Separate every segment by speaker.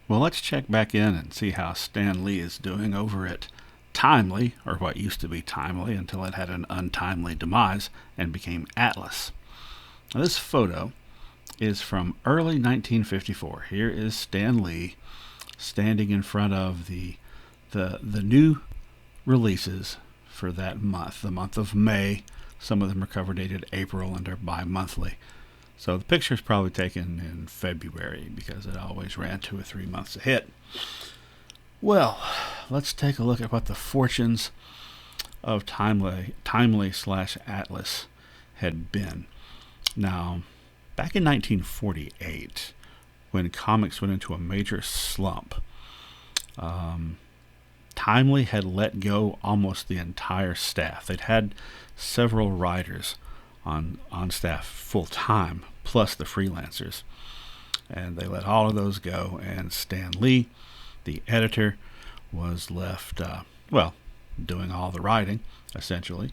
Speaker 1: Well, let's check back in and see how Stan Lee is doing over at Timely, or what used to be Timely until it had an untimely demise and became Atlas. Now, this photo is from early 1954. Here is Stan Lee standing in front of the new releases for that month, the month of May. Some of them are cover dated April and are bi-monthly. So the picture's probably taken in February because it always ran 2 or 3 months ahead. Well, let's take a look at what the fortunes of Timely slash Atlas had been. Now, back in 1948, when comics went into a major slump, Timely had let go almost the entire staff. They'd had several writers on staff full time, plus the freelancers. And they let all of those go, and Stan Lee, the editor, was left, doing all the writing, essentially,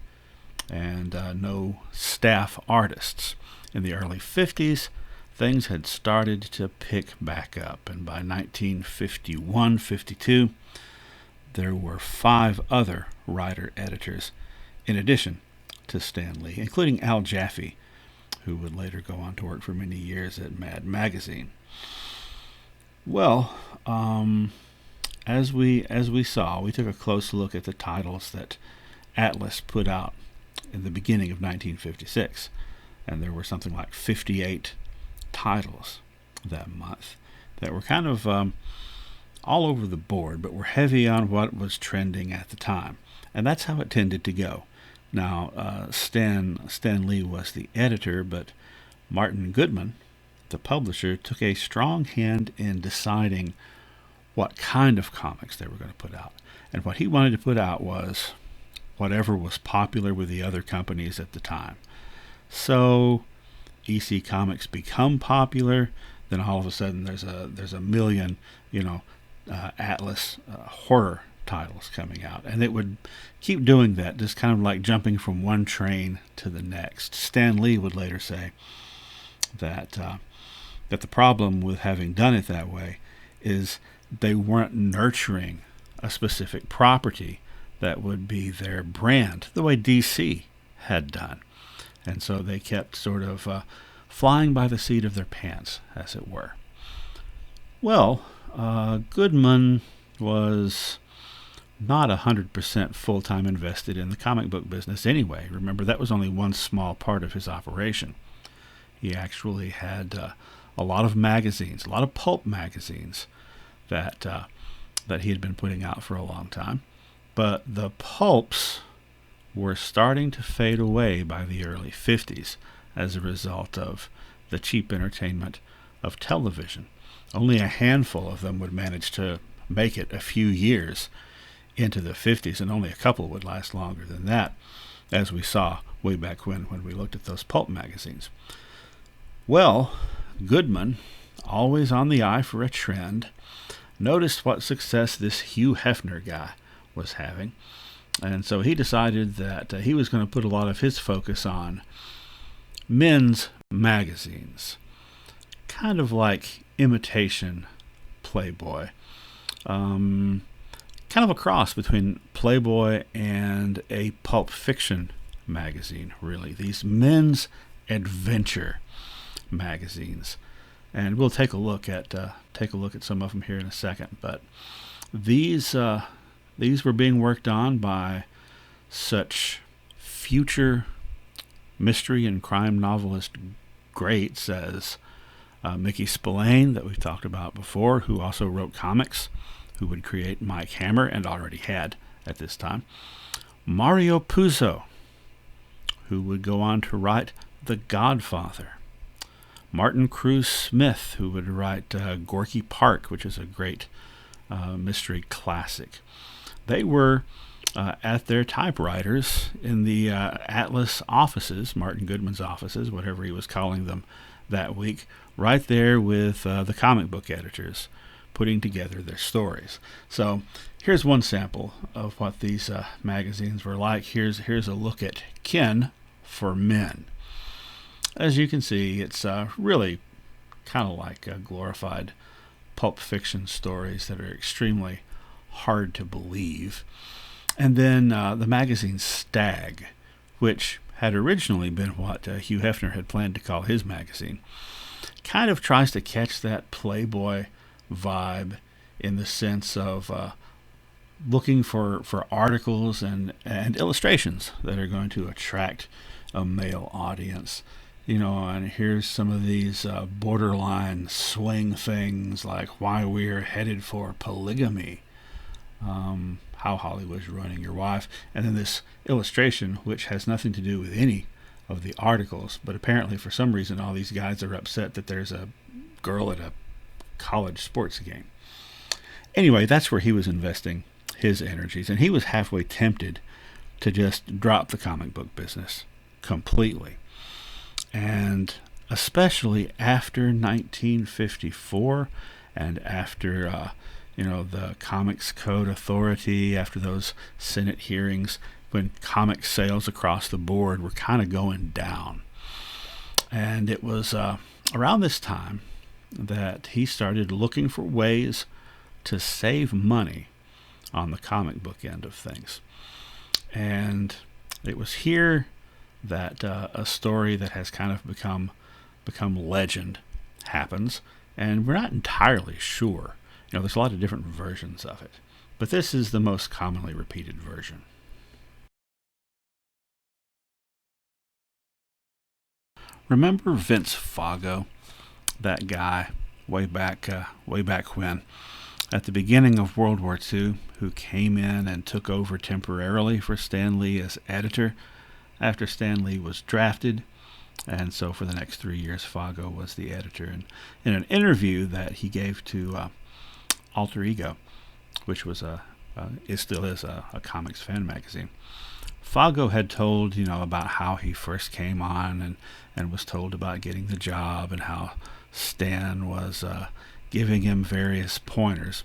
Speaker 1: and no staff artists. In the early 50s, things had started to pick back up, and by 1951-52, there were 5 other writer-editors in addition to Stan Lee, including Al Jaffe, who would later go on to work for many years at Mad Magazine. Well, as we saw, we took a close look at the titles that Atlas put out in the beginning of 1956, and there were something like 58 titles that month that were kind of all over the board, but were heavy on what was trending at the time, and that's how it tended to go. Now, Stan Lee was the editor, but Martin Goodman, the publisher, took a strong hand in deciding what kind of comics they were going to put out. And what he wanted to put out was whatever was popular with the other companies at the time. So EC Comics become popular, then all of a sudden there's a million, Atlas horror titles coming out, and it would keep doing that, just kind of like jumping from one train to the next. Stan Lee would later say that the problem with having done it that way is they weren't nurturing a specific property that would be their brand the way DC had done, and so they kept sort of flying by the seat of their pants, as it were. Well, Goodman was not 100% full-time invested in the comic book business anyway. Remember, that was only one small part of his operation. He actually had a lot of magazines, a lot of pulp magazines that he had been putting out for a long time. But the pulps were starting to fade away by the early 50s as a result of the cheap entertainment of television. Only a handful of them would manage to make it a few years into the 50s, and only a couple would last longer than that, as we saw way back when we looked at those pulp magazines. Well, Goodman, always on the eye for a trend, noticed what success this Hugh Hefner guy was having, and so he decided that he was going to put a lot of his focus on men's magazines, kind of like imitation Playboy. Kind of a cross between Playboy and a pulp fiction magazine, really. These men's adventure magazines, and we'll take a look at some of them here in a second. But these were being worked on by such future mystery and crime novelist greats as Mickey Spillane, that we've talked about before, who also wrote comics, who would create Mike Hammer, and already had at this time. Mario Puzo, who would go on to write The Godfather. Martin Cruz Smith, who would write Gorky Park, which is a great mystery classic. They were at their typewriters in the Atlas offices, Martin Goodman's offices, whatever he was calling them that week, right there with the comic book editors, putting together their stories. So here's one sample of what these magazines were like. Here's a look at Ken for Men. As you can see, it's really kind of like a glorified pulp fiction stories that are extremely hard to believe. And then the magazine Stag, which had originally been what Hugh Hefner had planned to call his magazine, kind of tries to catch that Playboy vibe in the sense of looking for articles and illustrations that are going to attract a male audience. And here's some of these borderline swing things like why we're headed for polygamy, how Hollywood's ruining your wife, and then this illustration which has nothing to do with any of the articles, but apparently for some reason all these guys are upset that there's a girl at a college sports game. Anyway, that's where he was investing his energies, and he was halfway tempted to just drop the comic book business completely. And especially after 1954 and after the Comics Code Authority, after those Senate hearings, when comic sales across the board were kind of going down. And it was around this time that he started looking for ways to save money on the comic book end of things. And it was here that a story that has kind of become legend happens, and we're not entirely sure. There's a lot of different versions of it, but this is the most commonly repeated version. Remember Vince Fago, that guy way back when, at the beginning of World War II, who came in and took over temporarily for Stan Lee as editor after Stan Lee was drafted. And so for the next 3 years, Fago was the editor. And in an interview that he gave to Alter Ego, which was it still is a comics fan magazine, Fago had told, about how he first came on and was told about getting the job and how Stan was giving him various pointers.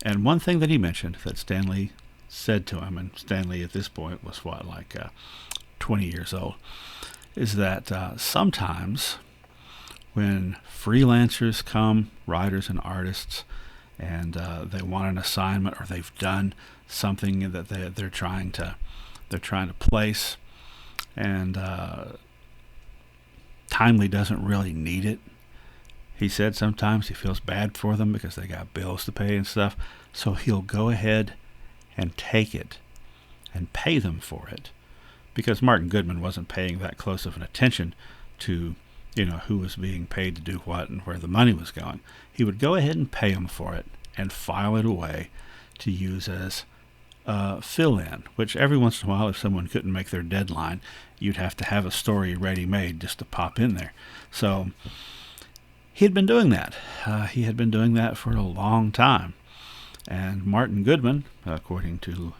Speaker 1: And one thing that he mentioned that Stan Lee said to him, and Stan Lee at this point was 20 years old, is that sometimes when freelancers come, writers and artists, and they want an assignment or they've done something that they're trying to place, and Timely doesn't really need it. He said sometimes he feels bad for them because they got bills to pay and stuff, so he'll go ahead and take it and pay them for it, because Martin Goodman wasn't paying that close of an attention to who was being paid to do what and where the money was going. He would go ahead and pay them for it and file it away to use as fill-in, which every once in a while, if someone couldn't make their deadline, you'd have to have a story ready-made just to pop in there. So he'd been doing that. He had been doing that for a long time. And Martin Goodman, according to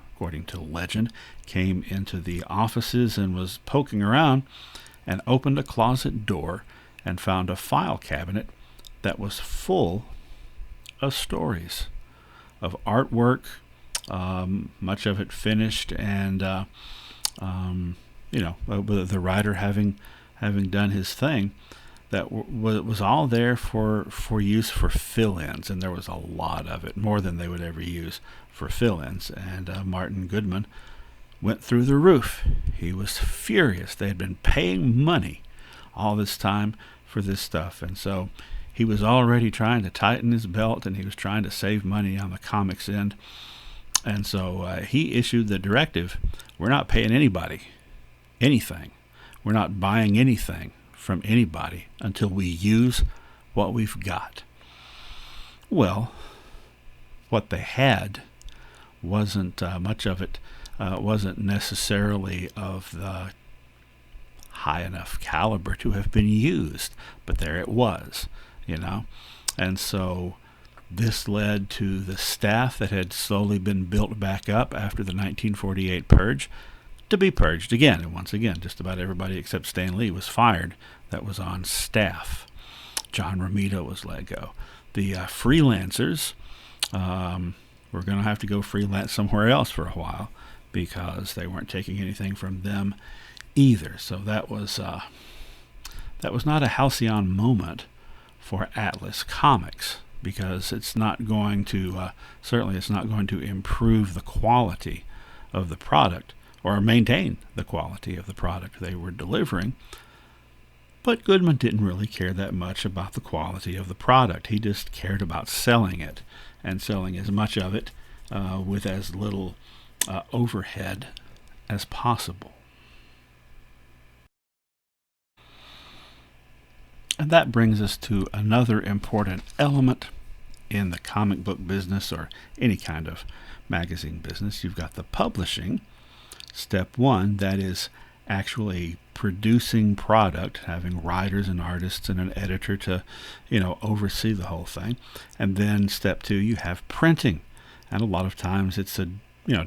Speaker 1: legend, came into the offices and was poking around and opened a closet door and found a file cabinet that was full of stories, of artwork, much of it finished, and the writer having done his thing, that was all there for use for fill-ins, and there was a lot of it, more than they would ever use for fill-ins. And Martin Goodman went through the roof. He was furious. They had been paying money all this time for this stuff, and so he was already trying to tighten his belt, and he was trying to save money on the comics end. And so he issued the directive, we're not paying anybody anything. We're not buying anything from anybody until we use what we've got. Well, what they had wasn't much of it, wasn't necessarily of the high enough caliber to have been used, but there it was, And so this led to the staff that had slowly been built back up after the 1948 purge to be purged again. And once again, just about everybody except Stan Lee was fired that was on staff. John Romita was let go. The freelancers were going to have to go freelance somewhere else for a while because they weren't taking anything from them either. So that was not a halcyon moment for Atlas Comics because it's not going to, certainly it's not going to improve the quality of the product or maintain the quality of the product they were delivering. But Goodman didn't really care that much about the quality of the product. He just cared about selling it and selling as much of it with as little overhead as possible. And that brings us to another important element in the comic book business or any kind of magazine business. You've got the publishing. Step one, that is actually producing product, having writers and artists and an editor to, oversee the whole thing. And then step two, you have printing. And a lot of times it's a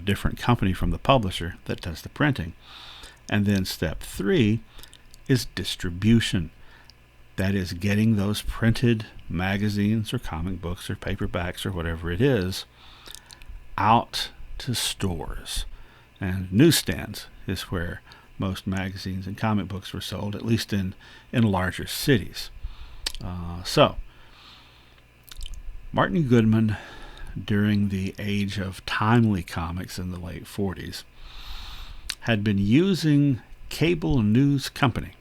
Speaker 1: different company from the publisher that does the printing. And then step three is distribution. That is getting those printed magazines or comic books or paperbacks or whatever it is out to stores. And newsstands is where most magazines and comic books were sold, at least in larger cities. So, Martin Goodman, during the age of Timely Comics in the late 40s, had been using Cable News Company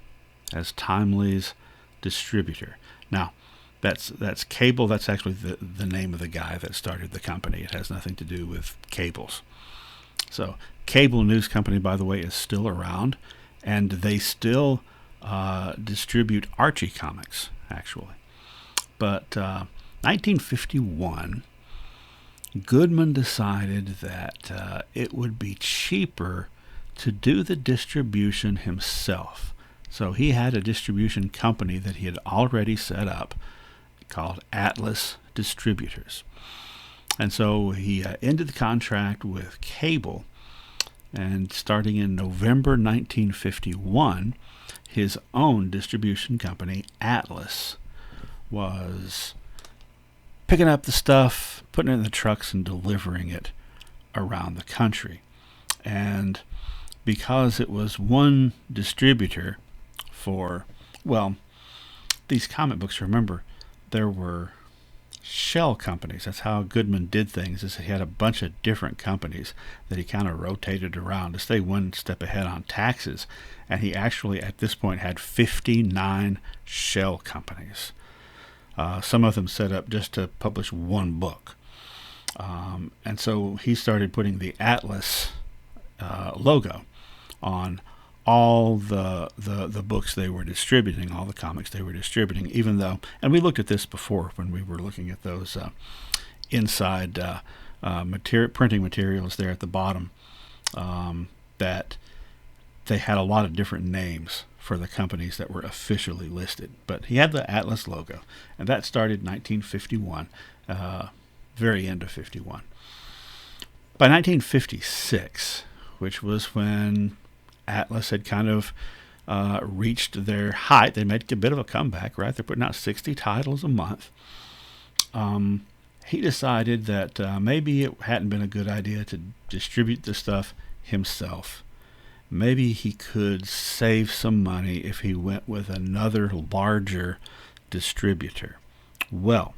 Speaker 1: as Timely's distributor. Now, that's Cable. That's actually the name of the guy that started the company. It has nothing to do with cables. So Cable News Company, by the way, is still around, and they still distribute Archie comics, actually. But 1951, Goodman decided that it would be cheaper to do the distribution himself. So he had a distribution company that he had already set up called Atlas Distributors. And so he ended the contract with Cable, and starting in November 1951, his own distribution company, Atlas, was picking up the stuff, putting it in the trucks, and delivering it around the country. And because it was one distributor for, these comic books, remember, there were shell companies. That's how Goodman did things, is he had a bunch of different companies that he kind of rotated around to stay one step ahead on taxes. And he actually, at this point, had 59 shell companies. Some of them set up just to publish one book. And so he started putting the Atlas logo on all the books they were distributing, all the comics they were distributing, even though, and we looked at this before when we were looking at those inside printing materials there at the bottom, that they had a lot of different names for the companies that were officially listed. But he had the Atlas logo, and that started in 1951, very end of 51. By 1956, which was when Atlas had kind of reached their height. They made a bit of a comeback, right? They're putting out 60 titles a month. He decided that maybe it hadn't been a good idea to distribute the stuff himself. Maybe he could save some money if he went with another larger distributor. Well,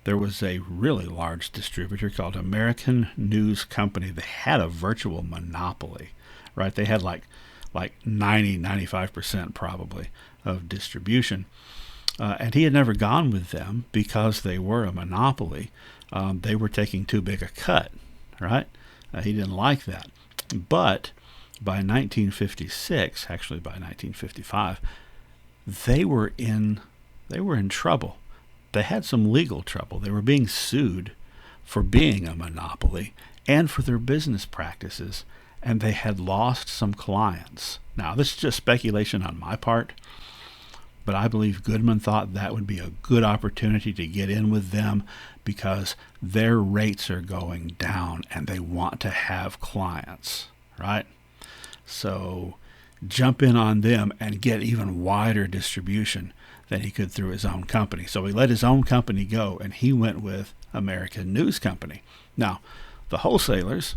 Speaker 1: there was a really large distributor called American News Company. They had a virtual monopoly, right? They had like 95% probably of distribution. And he had never gone with them because they were a monopoly. They were taking too big a cut, right? He didn't like that. But by 1956, actually by 1955, they were in trouble. They had some legal trouble. They were being sued for being a monopoly and for their business practices, and they had lost some clients. Now, this is just speculation on my part, but I believe Goodman thought that would be a good opportunity to get in with them because their rates are going down and they want to have clients, right? So jump in on them and get even wider distribution than he could through his own company. So he let his own company go, and he went with American News Company. Now, the wholesalers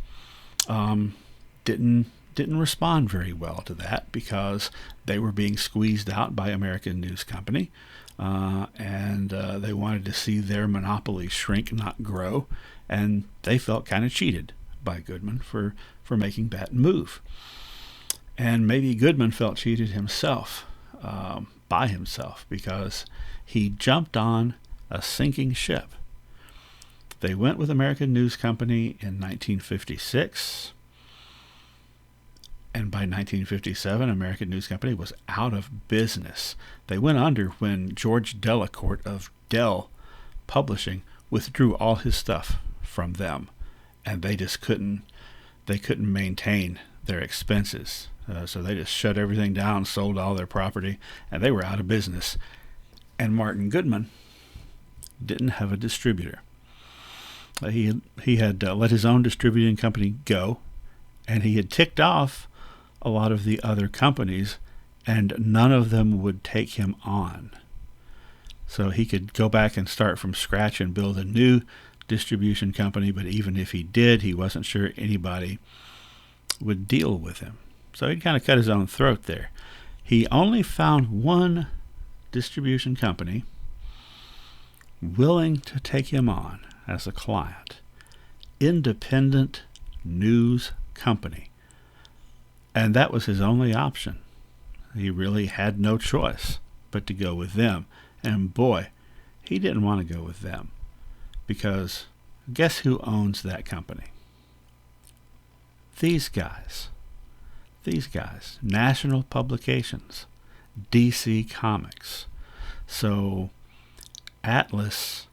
Speaker 1: didn't respond very well to that because they were being squeezed out by American News Company. and they wanted to see their monopoly shrink, not grow, and they felt kind of cheated by Goodman for making that move. And maybe Goodman felt cheated himself, by himself, because he jumped on a sinking ship. They went with American News Company in 1956, and by 1957, American News Company was out of business. They went under when George Delacorte of Dell Publishing withdrew all his stuff from them, and they couldn't maintain their expenses. So they just shut everything down, sold all their property, and they were out of business. And Martin Goodman didn't have a distributor. He had let his own distributing company go, and he had ticked off a lot of the other companies, and none of them would take him on. So he could go back and start from scratch and build a new distribution company, but even if he did, he wasn't sure anybody would deal with him. So he kind of cut his own throat there. He only found one distribution company willing to take him on as a client. Independent News Company. And that was his only option. He really had no choice but to go with them. And boy, he didn't want to go with them, because guess who owns that company? These guys, National Publications, DC Comics. So Atlas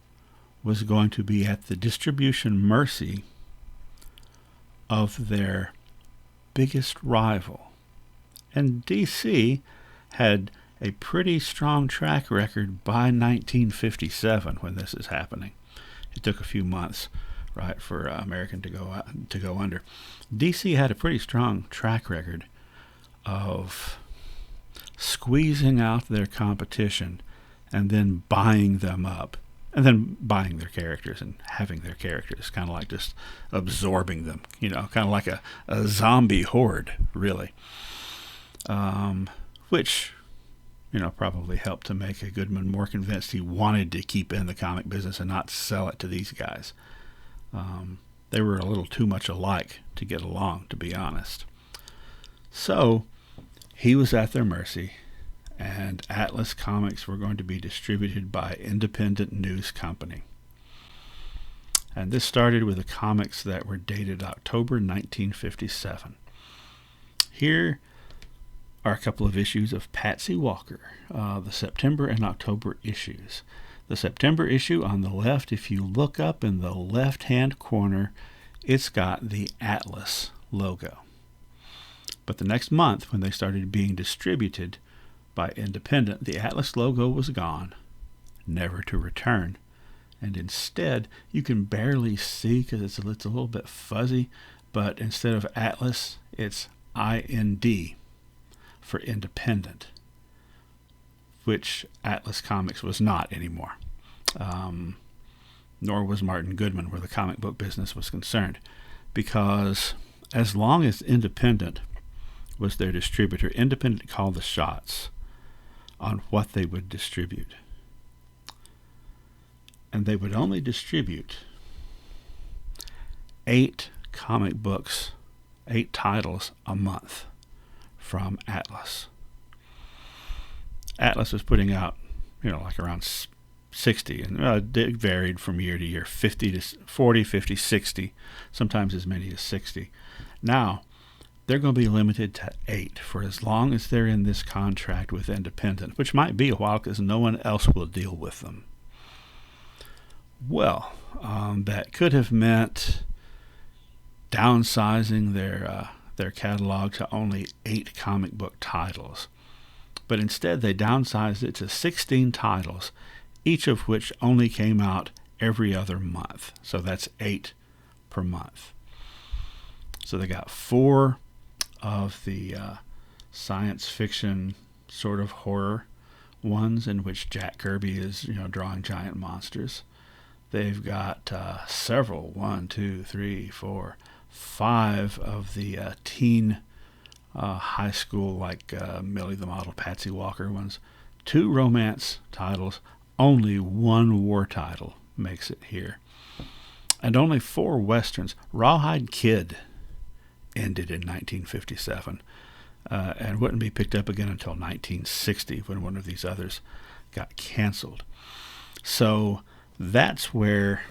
Speaker 1: was going to be at the distribution mercy of their biggest rival. And DC had a pretty strong track record by 1957 when this is happening. It took a few months, right, for American to go under. DC had a pretty strong track record of squeezing out their competition and then buying them up, and then buying their characters and having their characters, kind of like just absorbing them, kind of like a zombie horde, really, which probably helped to make a Goodman more convinced he wanted to keep in the comic business and not sell it to these guys. They were a little too much alike to get along, to be honest. So he was at their mercy, and Atlas Comics were going to be distributed by Independent News Company. And this started with the comics that were dated October 1957. Here are a couple of issues of Patsy Walker, the September and October issues. The September issue on the left, if you look up in the left-hand corner, it's got the Atlas logo. But the next month, when they started being distributed by Independent, the Atlas logo was gone, never to return. And instead, you can barely see because it's a little bit fuzzy, but instead of Atlas, it's IND for Independent, which Atlas Comics was not anymore. Nor was Martin Goodman where the comic book business was concerned, because as long as Independent was their distributor, Independent called the shots on what they would distribute. And they would only distribute 8 comic books, 8 titles a month from Atlas. Atlas was putting out, like around 60, and it varied from year to year, 50 to 40, 50, 60, sometimes as many as 60. Now, they're going to be limited to 8 for as long as they're in this contract with Independent, which might be a while because no one else will deal with them. Well, that could have meant downsizing their catalog to only 8 comic book titles. But instead, they downsized it to 16 titles, each of which only came out every other month. So that's 8 per month. So they got 4 of the science fiction sort of horror ones in which Jack Kirby is, drawing giant monsters. They've got several, 1, 2, 3, 4, 5 of the teen high school, like Millie the Model, Patsy Walker ones, 2 romance titles, only 1 war title makes it here. And only 4 westerns. Rawhide Kid ended in 1957 and wouldn't be picked up again until 1960 when one of these others got canceled. So that's where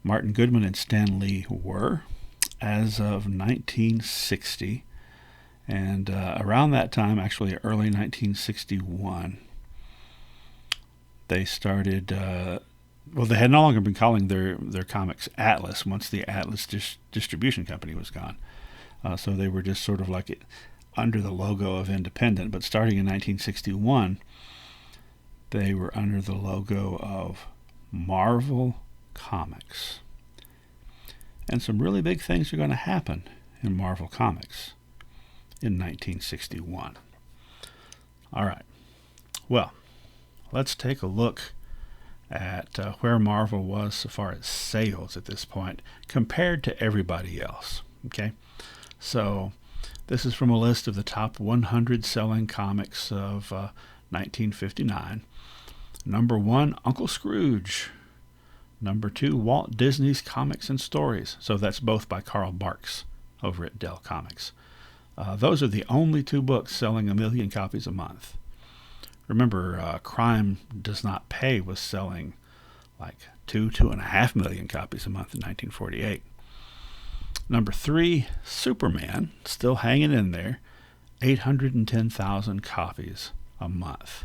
Speaker 1: Martin Goodman and Stan Lee were as of 1960. And around that time, actually early 1961, they started, they had no longer been calling their comics Atlas once the Atlas distribution company was gone. So they were just sort of like under the logo of Independent. But starting in 1961, they were under the logo of Marvel Comics. And some really big things are going to happen in Marvel Comics in 1961. All right. Well, let's take a look at where Marvel was so far as sales at this point compared to everybody else. Okay? So this is from a list of the top 100 selling comics of 1959. Number 1, Uncle Scrooge. Number 2, Walt Disney's Comics and Stories. So that's both by Carl Barks over at Dell Comics. Those are the only 2 books selling 1 million copies a month. Remember, Crime Does Not Pay was selling like 2.5 million copies a month in 1948. Number 3, Superman, still hanging in there, 810,000 copies a month.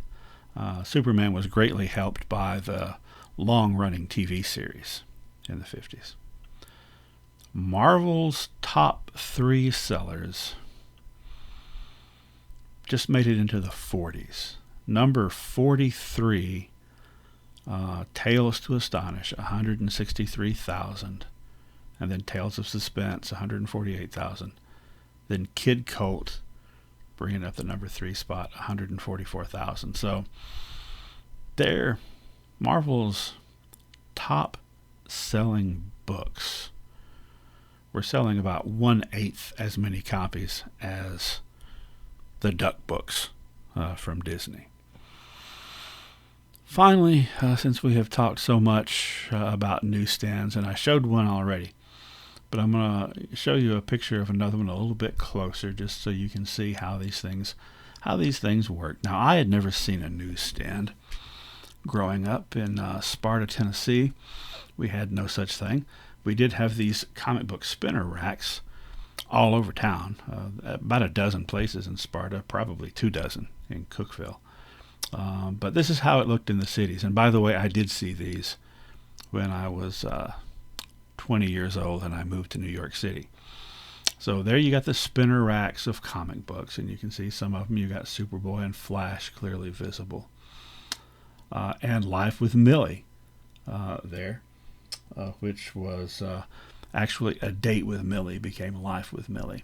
Speaker 1: Superman was greatly helped by the long-running TV series in the 50s. Marvel's top 3 sellers just made it into the 40s. Number 43, Tales to Astonish, 163,000. And then Tales of Suspense, 148,000. Then Kid Colt, bringing up the number 3 spot, 144,000. So they're Marvel's top selling books were selling about 1/8 as many copies as the Duck books from Disney. Finally, since we have talked so much about newsstands, and I showed one already, but I'm going to show you a picture of another one a little bit closer just so you can see how these things work. Now, I had never seen a newsstand. Growing up in Sparta, Tennessee, we had no such thing. We did have these comic book spinner racks all over town, about a dozen places in Sparta, probably 24 in Cookeville. But this is how it looked in the cities. And by the way, I did see these when I was 20 years old and I moved to New York City. So there you got the spinner racks of comic books, and you can see some of them. You got Superboy and Flash clearly visible. And Life with Millie there, which was actually A Date with Millie became Life with Millie.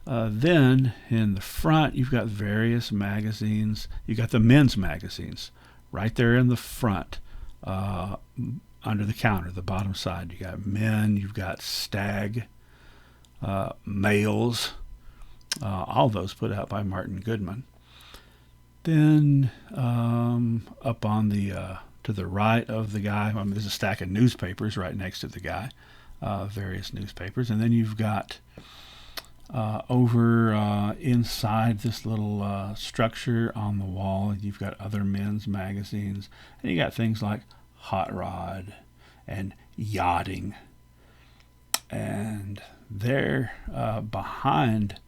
Speaker 1: Then in the front, you've got various magazines. You got the men's magazines right there in the front, under the counter, the bottom side. You got Men, you've got Stag, Males, all those put out by Martin Goodman. Then up on the to the right of the guy, there's a stack of newspapers right next to the guy, various newspapers. And then you've got over inside this little structure on the wall, you've got other men's magazines. And you got things like Hot Rod and Yachting. And there behind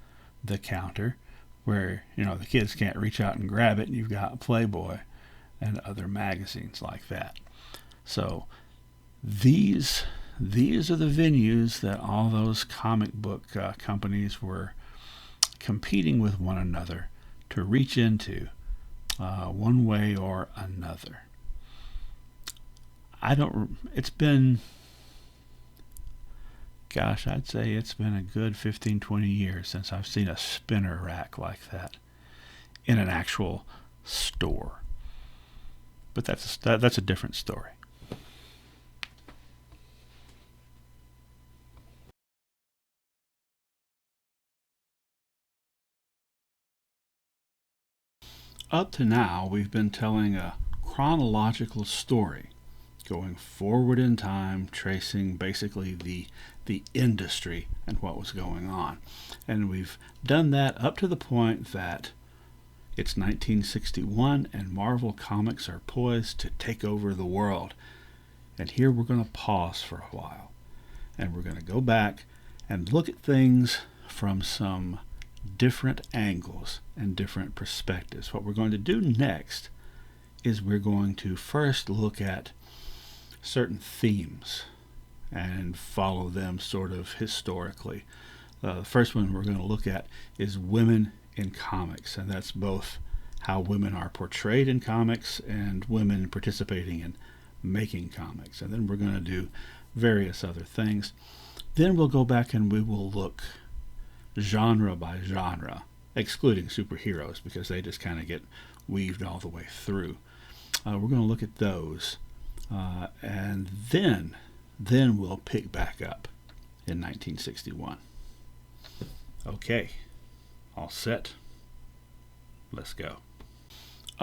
Speaker 1: the counter, where the kids can't reach out and grab it, and you've got Playboy and other magazines like that. So these are the venues that all those comic book companies were competing with one another to reach into one way or another. I'd say it's been a good 15, 20 years since I've seen a spinner rack like that in an actual store. But that's a different story. Up to now, we've been telling a chronological story, going forward in time, tracing basically the industry and what was going on. And we've done that up to the point that it's 1961 and Marvel Comics are poised to take over the world. And here we're going to pause for a while. And we're going to go back and look at things from some different angles and different perspectives. What we're going to do next is we're going to first look at certain themes and follow them sort of historically. The first one we're going to look at is women in comics, and that's both how women are portrayed in comics and women participating in making comics. And then we're going to do various other things. Then we'll go back and we will look genre by genre, excluding superheroes because they just kind of get weaved all the way through. We're going to look at those, and then we'll pick back up in 1961. Okay, all set. Let's go.